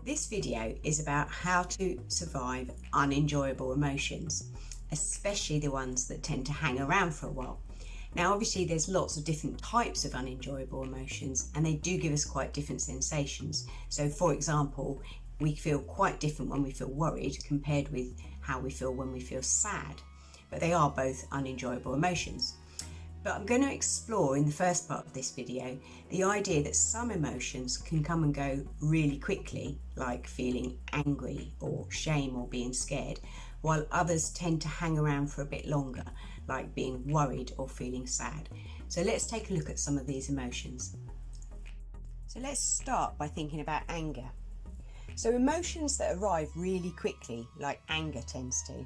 This video is about how to survive unenjoyable emotions, especially the ones that tend to hang around for a while. Now obviously there's lots of different types of unenjoyable emotions and they do give us quite different sensations. So for example, we feel quite different when we feel worried compared with how we feel when we feel sad, but they are both unenjoyable emotions. But I'm going to explore in the first part of this video the idea that some emotions can come and go really quickly, like feeling angry or shame or being scared, while others tend to hang around for a bit longer, like being worried or feeling sad. So let's take a look at some of these emotions. So let's start by thinking about anger. So emotions that arrive really quickly, like anger tends to,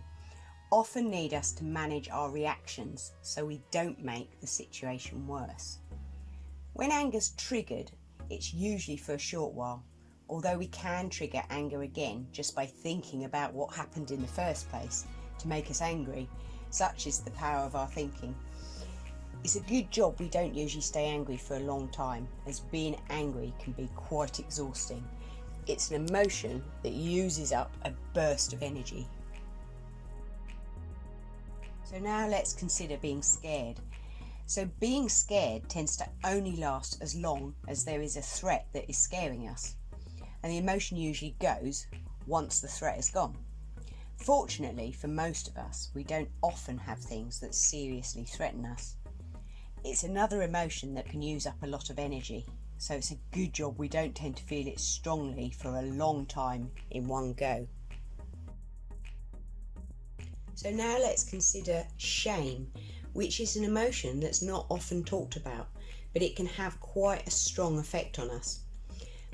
often need us to manage our reactions so we don't make the situation worse. When anger's triggered, it's usually for a short while, although we can trigger anger again just by thinking about what happened in the first place to make us angry. Such is the power of our thinking. It's a good job we don't usually stay angry for a long time, as being angry can be quite exhausting. It's an emotion that uses up a burst of energy. So now let's consider being scared. So being scared tends to only last as long as there is a threat that is scaring us. And the emotion usually goes once the threat is gone. Fortunately for most of us, we don't often have things that seriously threaten us. It's another emotion that can use up a lot of energy. So it's a good job we don't tend to feel it strongly for a long time in one go. So now let's consider shame, which is an emotion that's not often talked about, but it can have quite a strong effect on us.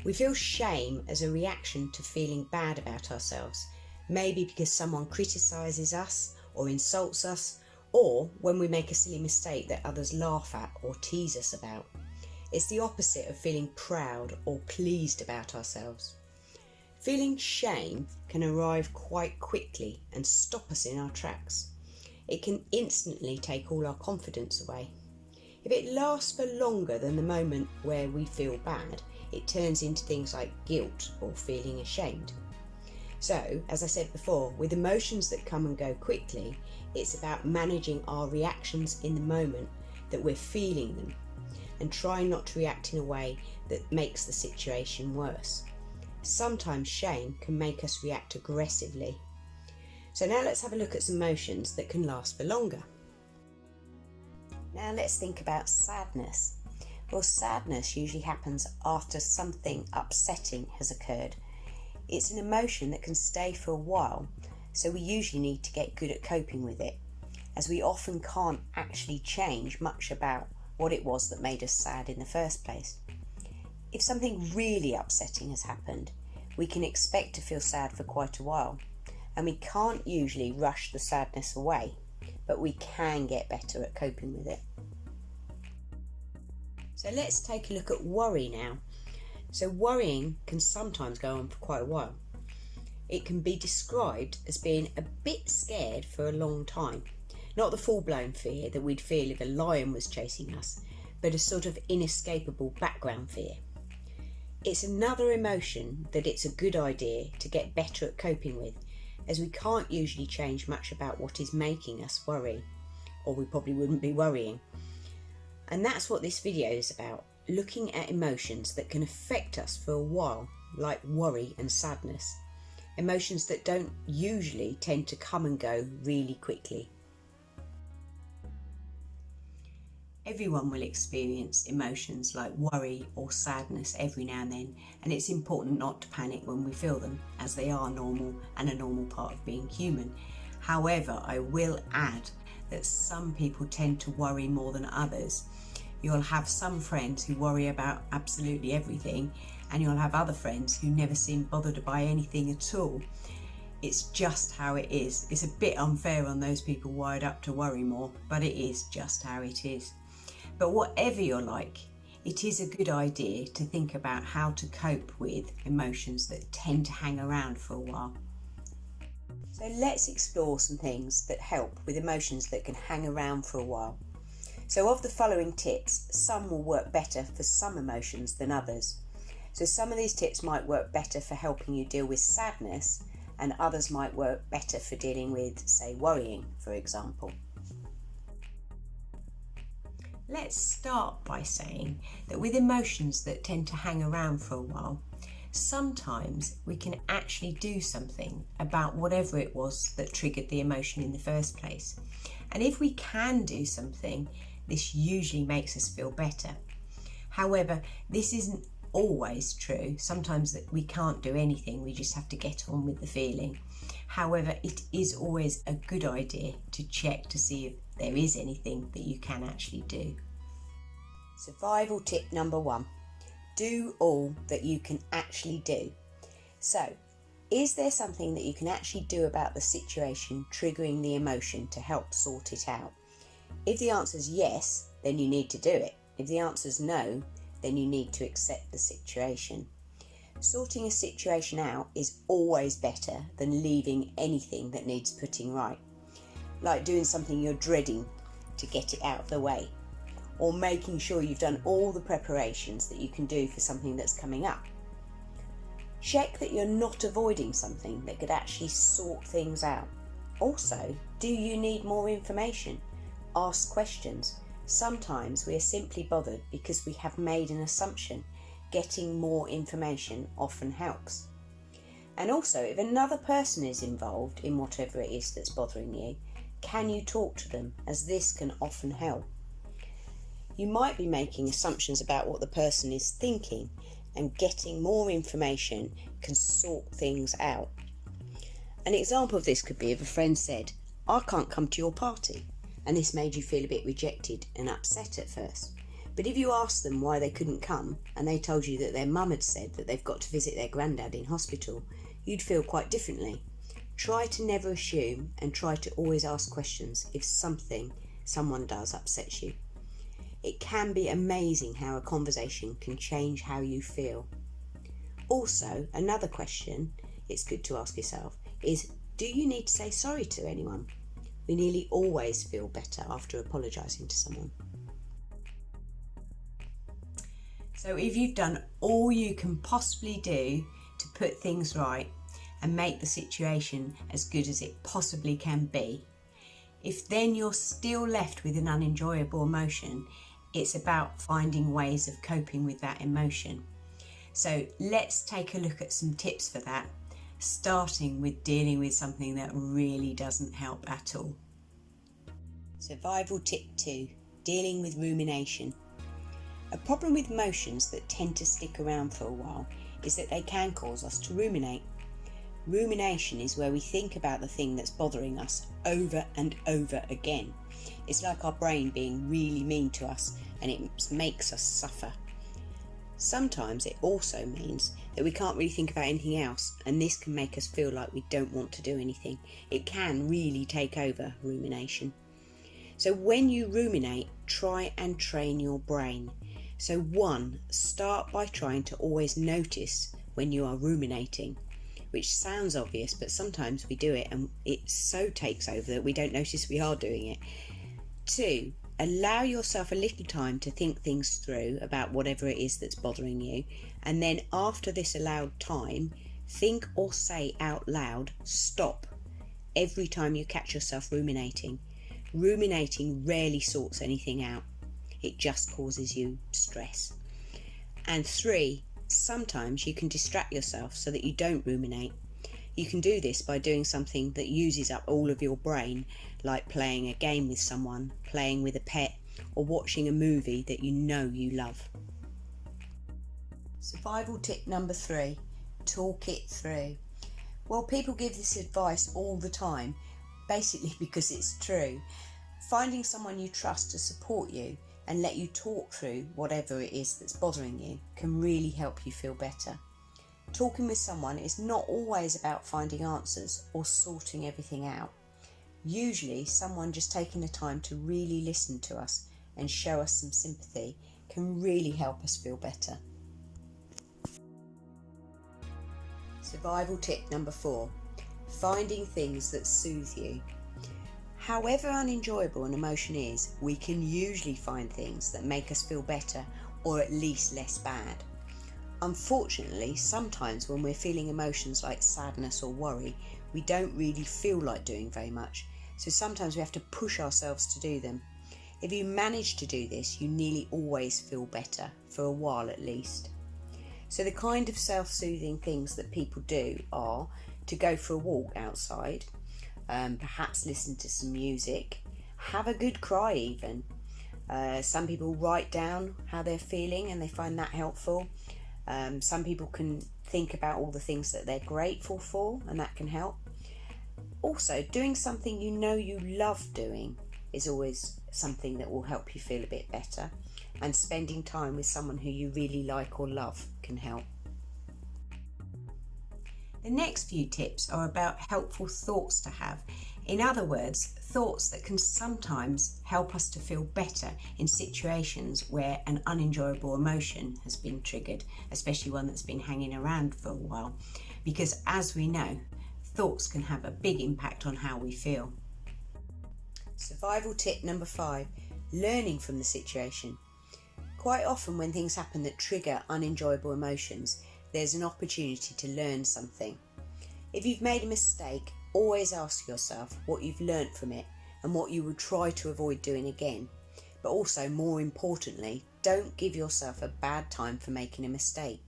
We feel shame as a reaction to feeling bad about ourselves, maybe because someone criticises us or insults us, or when we make a silly mistake that others laugh at or tease us about. It's the opposite of feeling proud or pleased about ourselves. Feeling shame can arrive quite quickly and stop us in our tracks. It can instantly take all our confidence away. If it lasts for longer than the moment where we feel bad, it turns into things like guilt or feeling ashamed. So, as I said before, with emotions that come and go quickly, it's about managing our reactions in the moment that we're feeling them and trying not to react in a way that makes the situation worse. Sometimes shame can make us react aggressively. So now let's have a look at some emotions that can last for longer. Now let's think about sadness. Well, sadness usually happens after something upsetting has occurred. It's an emotion that can stay for a while, so we usually need to get good at coping with it, as we often can't actually change much about what it was that made us sad in the first place. If something really upsetting has happened, we can expect to feel sad for quite a while, and we can't usually rush the sadness away, but we can get better at coping with it. So let's take a look at worry now. So worrying can sometimes go on for quite a while. It can be described as being a bit scared for a long time. Not the full-blown fear that we'd feel if a lion was chasing us, but a sort of inescapable background fear. It's another emotion that it's a good idea to get better at coping with, as we can't usually change much about what is making us worry, or we probably wouldn't be worrying. And that's what this video is about, looking at emotions that can affect us for a while, like worry and sadness. Emotions that don't usually tend to come and go really quickly. Everyone will experience emotions like worry or sadness every now and then, and it's important not to panic when we feel them, as they are normal and a normal part of being human. However, I will add that some people tend to worry more than others. You'll have some friends who worry about absolutely everything, and you'll have other friends who never seem bothered by anything at all. It's just how it is. It's a bit unfair on those people wired up to worry more, but it is just how it is. But whatever you're like, it is a good idea to think about how to cope with emotions that tend to hang around for a while. So let's explore some things that help with emotions that can hang around for a while. So of the following tips, some will work better for some emotions than others. So some of these tips might work better for helping you deal with sadness, and others might work better for dealing with, say, worrying, for example. Let's start by saying that with emotions that tend to hang around for a while, sometimes we can actually do something about whatever it was that triggered the emotion in the first place. And if we can do something, this usually makes us feel better. However, this isn't always true. Sometimes that we can't do anything, we just have to get on with the feeling. However, it is always a good idea to check to see if there is anything that you can actually do. Survival tip number 1. Do all that you can actually do. So, is there something that you can actually do about the situation triggering the emotion to help sort it out? If the answer is yes, then you need to do it. If the answer is no, then you need to accept the situation. Sorting a situation out is always better than leaving anything that needs putting right. Like doing something you're dreading to get it out of the way, or making sure you've done all the preparations that you can do for something that's coming up. Check that you're not avoiding something that could actually sort things out. Also, do you need more information? Ask questions. Sometimes we are simply bothered because we have made an assumption. Getting more information often helps. And also, if another person is involved in whatever it is that's bothering you, can you talk to them, as this can often help. You might be making assumptions about what the person is thinking, and getting more information can sort things out. An example of this could be if a friend said, "I can't come to your party," and this made you feel a bit rejected and upset at first. But if you asked them why they couldn't come, and they told you that their mum had said that they've got to visit their granddad in hospital, you'd feel quite differently. Try to never assume, and try to always ask questions if someone does upset you. It can be amazing how a conversation can change how you feel. Also, another question it's good to ask yourself is, do you need to say sorry to anyone? We nearly always feel better after apologising to someone. So if you've done all you can possibly do to put things right and make the situation as good as it possibly can be, if then you're still left with an unenjoyable emotion, it's about finding ways of coping with that emotion. So let's take a look at some tips for that, starting with dealing with something that really doesn't help at all. Survival tip 2, dealing with rumination. A problem with emotions that tend to stick around for a while is that they can cause us to ruminate. Rumination is where we think about the thing that's bothering us over and over again. It's like our brain being really mean to us, and it makes us suffer. Sometimes it also means that we can't really think about anything else, and this can make us feel like we don't want to do anything. It can really take over, rumination. So when you ruminate, try and train your brain. So 1, start by trying to always notice when you are ruminating, which sounds obvious, but sometimes we do it and it so takes over that we don't notice we are doing it. 2, allow yourself a little time to think things through about whatever it is that's bothering you, and then after this allowed time, think or say out loud, "Stop," every time you catch yourself ruminating. Ruminating rarely sorts anything out. It just causes you stress. And 3, sometimes you can distract yourself so that you don't ruminate. You can do this by doing something that uses up all of your brain, like playing a game with someone, playing with a pet, or watching a movie that you know you love. Survival tip number 3, talk it through. Well, people give this advice all the time, basically because it's true. Finding someone you trust to support you and let you talk through whatever it is that's bothering you can really help you feel better. Talking with someone is not always about finding answers or sorting everything out. Usually, someone just taking the time to really listen to us and show us some sympathy can really help us feel better. Survival tip number 4, finding things that soothe you. However unenjoyable an emotion is, we can usually find things that make us feel better or at least less bad. Unfortunately, sometimes when we're feeling emotions like sadness or worry, we don't really feel like doing very much. So sometimes we have to push ourselves to do them. If you manage to do this, you nearly always feel better, for a while at least. So the kind of self-soothing things that people do are to go for a walk outside, perhaps listen to some music, have a good cry even. Some people write down how they're feeling and they find that helpful. Some people can think about all the things that they're grateful for, and that can help. Also, doing something you know you love doing is always something that will help you feel a bit better, and spending time with someone who you really like or love can help. The next few tips are about helpful thoughts to have. In other words, thoughts that can sometimes help us to feel better in situations where an unenjoyable emotion has been triggered, especially one that's been hanging around for a while. Because as we know, thoughts can have a big impact on how we feel. Survival tip number 5, learning from the situation. Quite often when things happen that trigger unenjoyable emotions, there's an opportunity to learn something. If you've made a mistake, always ask yourself what you've learnt from it and what you would try to avoid doing again. But also, more importantly, don't give yourself a bad time for making a mistake.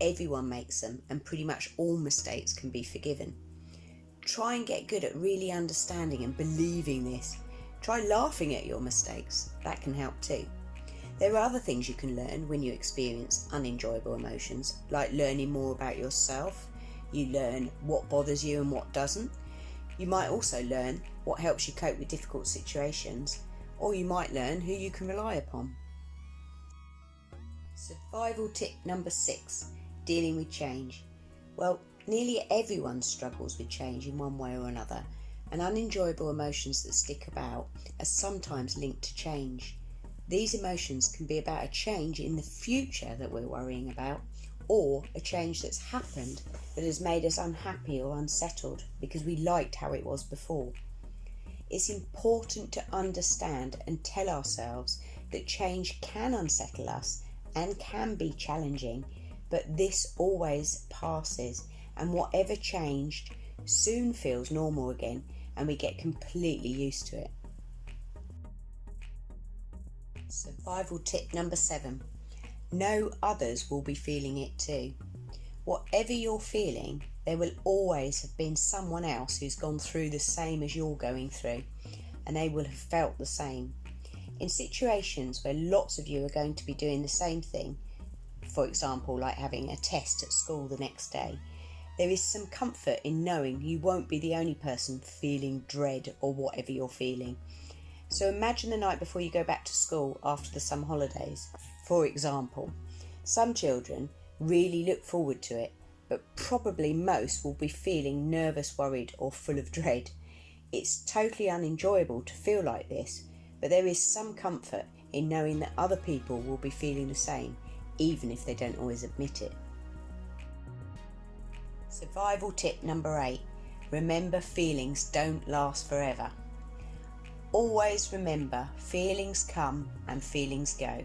Everyone makes them, and pretty much all mistakes can be forgiven. Try and get good at really understanding and believing this. Try laughing at your mistakes. That can help too. There are other things you can learn when you experience unenjoyable emotions, like learning more about yourself. You learn what bothers you and what doesn't. You might also learn what helps you cope with difficult situations, or you might learn who you can rely upon. Survival tip number 6, dealing with change. Well, nearly everyone struggles with change in one way or another, and unenjoyable emotions that stick about are sometimes linked to change. These emotions can be about a change in the future that we're worrying about, or a change that's happened that has made us unhappy or unsettled because we liked how it was before. It's important to understand and tell ourselves that change can unsettle us and can be challenging, but this always passes, and whatever changed soon feels normal again, and we get completely used to it. Survival tip number 7. Know others will be feeling it too. Whatever you're feeling, there will always have been someone else who's gone through the same as you're going through, and they will have felt the same. In situations where lots of you are going to be doing the same thing, for example, like having a test at school the next day, there is some comfort in knowing you won't be the only person feeling dread or whatever you're feeling. So imagine the night before you go back to school after the summer holidays. For example, some children really look forward to it, but probably most will be feeling nervous, worried, or full of dread. It's totally unenjoyable to feel like this, but there is some comfort in knowing that other people will be feeling the same, even if they don't always admit it. Survival tip number 8. Remember, feelings don't last forever. Always remember, feelings come and feelings go.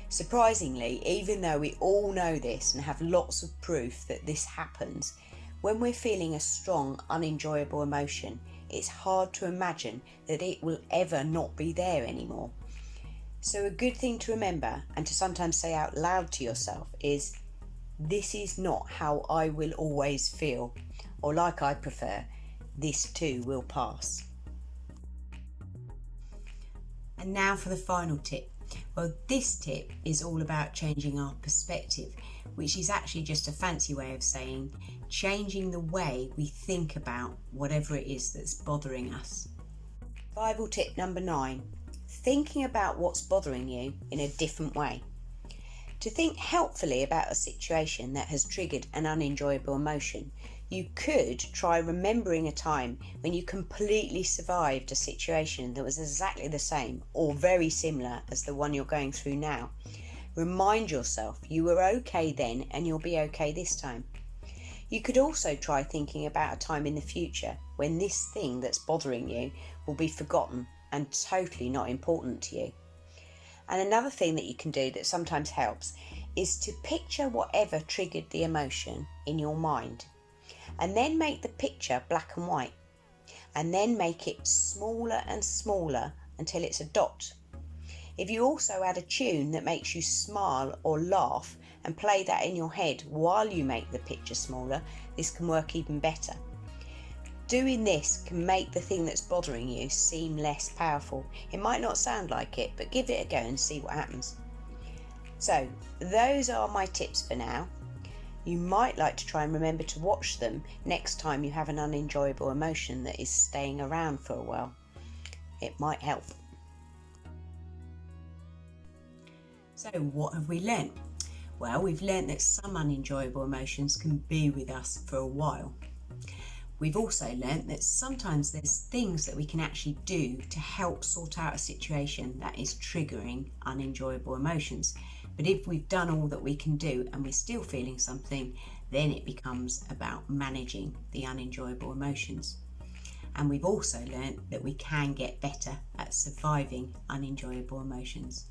Surprisingly, even though we all know this and have lots of proof that this happens, when we're feeling a strong, unenjoyable emotion, it's hard to imagine that it will ever not be there anymore. So a good thing to remember, and to sometimes say out loud to yourself, is, this is not how I will always feel, or like I prefer, this too will pass. And now for the final tip. Well, this tip is all about changing our perspective, which is actually just a fancy way of saying changing the way we think about whatever it is that's bothering us. Survival tip number 9. Thinking about what's bothering you in a different way. To think helpfully about a situation that has triggered an unenjoyable emotion, you could try remembering a time when you completely survived a situation that was exactly the same or very similar as the one you're going through now. Remind yourself you were okay then and you'll be okay this time. You could also try thinking about a time in the future when this thing that's bothering you will be forgotten and totally not important to you. And another thing that you can do that sometimes helps is to picture whatever triggered the emotion in your mind, and then make the picture black and white, and then make it smaller and smaller until it's a dot. If you also add a tune that makes you smile or laugh and play that in your head while you make the picture smaller, this can work even better. Doing this can make the thing that's bothering you seem less powerful. It might not sound like it, but give it a go and see what happens. So those are my tips for now. You might like to try and remember to watch them next time you have an unenjoyable emotion that is staying around for a while. It might help. So what have we learnt? Well, we've learnt that some unenjoyable emotions can be with us for a while. We've also learnt that sometimes there's things that we can actually do to help sort out a situation that is triggering unenjoyable emotions. But if we've done all that we can do and we're still feeling something, then it becomes about managing the unenjoyable emotions. And we've also learnt that we can get better at surviving unenjoyable emotions.